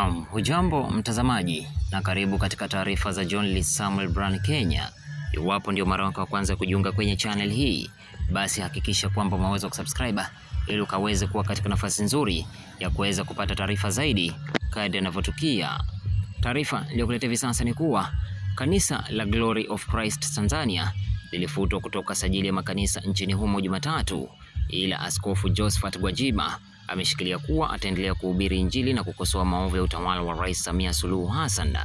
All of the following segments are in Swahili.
Naam, hujambo mtazamaji na karibu katika taarifa za John Lee Samuel Brand Kenya. Iwapo ndio mara yako ya kwanza kujiunga kwenye channel hii, basi hakikisha kwamba umeweza kusubscribe ili ukaweze kuwa katika nafasi nzuri ya kuweza kupata taarifa zaidi kadri yanavyotukia. Taarifa niliyokuletea hivi sasa ni kuwa kanisa la Glory of Christ Tanzania lilifutwa kutoka sajili ya makanisa nchini humo Jumatatu, ila Askofu Josephat Gwajima ameshikilia kuwa ataendelea kuhubiri Injili na kukosoa maovu ya utawala wa Rais Samia Suluhu Hassan.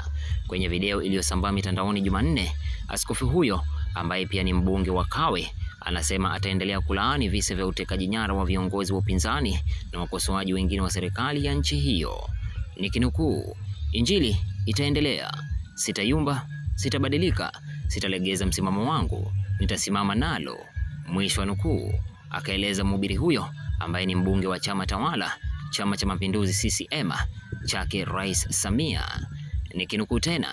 Kwenye video iliyosambaa mitandaoni Jumanne, askofu huyo ambaye pia ni mbunge wa Kawe anasema ataendelea kulaani visa vya utekaji nyara wa viongozi wa upinzani na wakosoaji wengine wa serikali ya nchi hiyo. Nikinukuu, "Injili itaendelea, sitayumba, sitabadilika, sitalegeza msimamo wangu, nitasimama nalo," mwisho wa nukuu. Akaeleza mhubiri huyo ambaye ni mbunge wa chama tawala, Chama cha Mapinduzi CCM chake Rais Samia. Nikinukuu tena,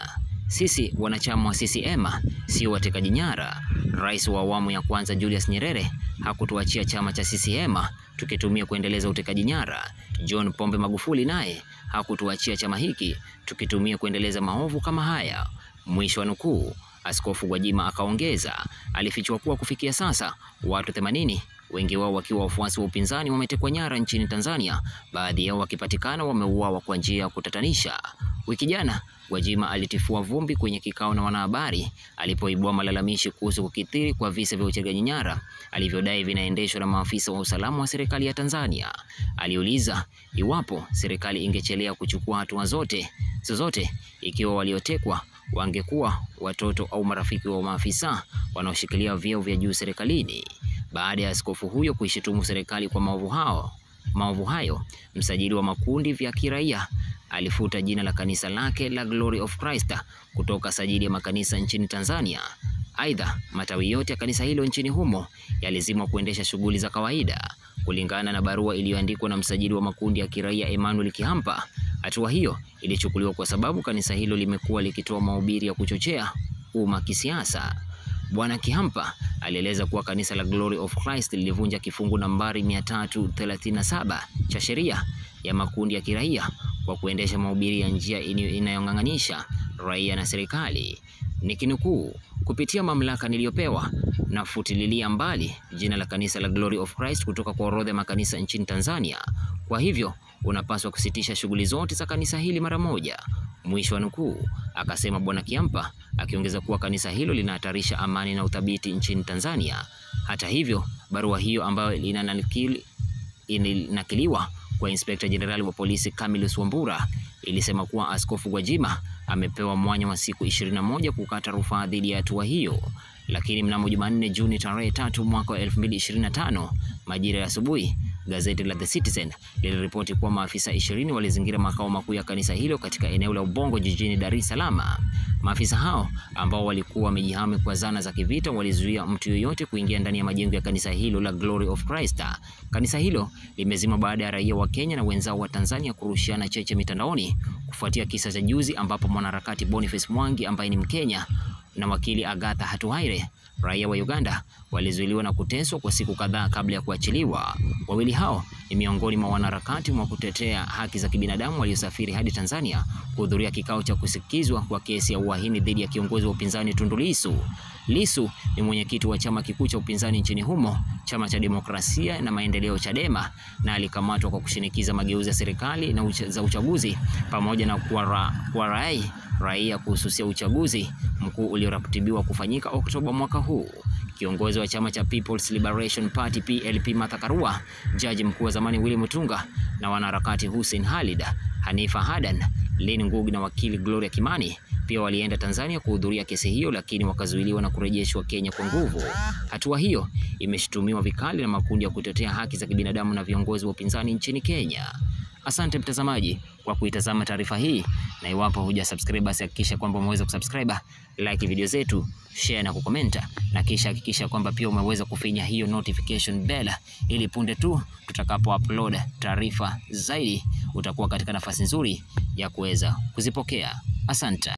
"Sisi wanachama wa CCM sio watekaji nyara. Rais wa awamu ya kwanza Julius Nyerere hakutuachia chama cha CCM tukitumia kuendeleza utekaji nyara. John Pombe Magufuli naye hakutuachia chama hiki tukitumia kuendeleza maovu kama haya," mwisho wa nukuu. Askofu Gwajima akaongeza, alifichua kuwa kufikia sasa watu 80, wengi wao wakiwa wafuasi wa upinzani, wametekwa nyara nchini Tanzania, baadhi yao wakipatikana wameuawa kwa njia ya kutatanisha. Wiki jana Gwajima alitifua vumbi kwenye kikao na wanahabari alipoibua malalamishi kuhusu kukithiri kwa visa vya utekaji nyara alivyodai vinaendeshwa na maafisa wa usalama wa serikali ya Tanzania. Aliuliza iwapo serikali ingechelea kuchukua hatua zozote ikiwa waliotekwa wangekuwa watoto au marafiki wa maafisa wanaoshikilia vyeo vya juu serikalini. Baada ya askofu huyo kuishitumu serikali kwa maovu hayo, msajili wa makundi vya kiraia alifuta jina la kanisa lake la Glory of Christ kutoka sajili ya makanisa nchini Tanzania. Aidha, matawi yote ya kanisa hilo nchini humo yalizimwa kuendesha shughuli za kawaida, kulingana na barua iliyoandikwa na msajili wa makundi ya kiraia Emmanuel Kihampa. Hatua hiyo ilichukuliwa kwa sababu kanisa hilo limekuwa likitoa mahubiri ya kuchochea umma kisiasa. Bwana Kihampa alieleza kuwa kanisa la Glory of Christ lilivunja kifungu nambari 337 cha sheria ya makundi ya kiraia kwa kuendesha mahubiri ya njia inayong'ang'anisha raia na serikali. Nikinukuu, "Kupitia mamlaka niliyopewa na futililia mbali jina la kanisa la Glory of Christ kutoka kwa orodha ya makanisa nchini Tanzania. Kwa hivyo unapaswa kusitisha shughuli zote za kanisa hili mara moja," mwisho wa nukuu, akasema Bwana Kihampa, akiongeza kuwa kanisa hilo linahatarisha amani na uthabiti nchini Tanzania. Hata hivyo, barua hiyo ambayo inanakiliwa kwa Inspekta Jenerali wa Polisi Camillus Wambura ilisema kuwa Askofu Gwajima amepewa mwanya wa siku 21 kukata rufaa dhidi ya hatua hiyo. Lakini mnamo Jumanne Juni tarehe 3 mwaka wa 2025 majira ya asubuhi, gazeti la The Citizen liliripoti kuwa maafisa 20 walizingira makao makuu ya kanisa hilo katika eneo la Ubongo jijini Dar es Salaam. Maafisa hao ambao walikuwa wamejihami kwa zana za kivita walizuia mtu yoyote kuingia ndani ya majengo ya kanisa hilo la Glory of Christ. Kanisa hilo limezima baada ya raia wa Kenya na wenzao wa Tanzania kurushiana cheche mitandaoni kufuatia kisa cha juzi ambapo mwanaharakati Boniface Mwangi ambaye ni Mkenya na wakili Agatha Hatuhaire raia wa Uganda walizuiliwa na kuteswa kwa siku kadhaa kabla ya kuachiliwa. Wawili hao ni miongoni mwa wanaharakati wa kutetea haki za kibinadamu waliosafiri hadi Tanzania kuhudhuria kikao cha kusikizwa kwa kesi ya uhaini dhidi ya kiongozi wa upinzani Tundu Lissu. Lissu ni mwenyekiti wa chama kikuu cha upinzani nchini humo, Chama cha Demokrasia na Maendeleo Chadema, na alikamatwa kwa kushinikiza mageuzi ya serikali na za uchaguzi pamoja na kuwarai raia kuhususia uchaguzi mkuu ulioratibiwa kufanyika Oktoba mwaka huu. Kiongozi wa chama cha People's Liberation Party PLP Martha Karua, jaji mkuu wa zamani Willy Mutunga na wanaharakati Hussein Khalid, Hanifa Hadan, Lynn Ngugi na wakili Gloria Kimani pia walienda Tanzania kuhudhuria kesi hiyo, lakini wakazuiliwa na kurejeshwa Kenya kwa nguvu. Hatua hiyo imeshutumiwa vikali na makundi ya kutetea haki za kibinadamu na viongozi wa upinzani nchini Kenya. Asante mtazamaji kwa kuitazama taarifa hii, na iwapo hujasubscribe basi hakikisha kwamba umeweza kusubscribe, like video zetu, share na kukomenta, na kisha hakikisha kwamba pia umeweza kufinya hiyo notification bell ili punde tu tutakapo upload taarifa zaidi utakuwa katika nafasi nzuri ya kuweza kuzipokea. Asante.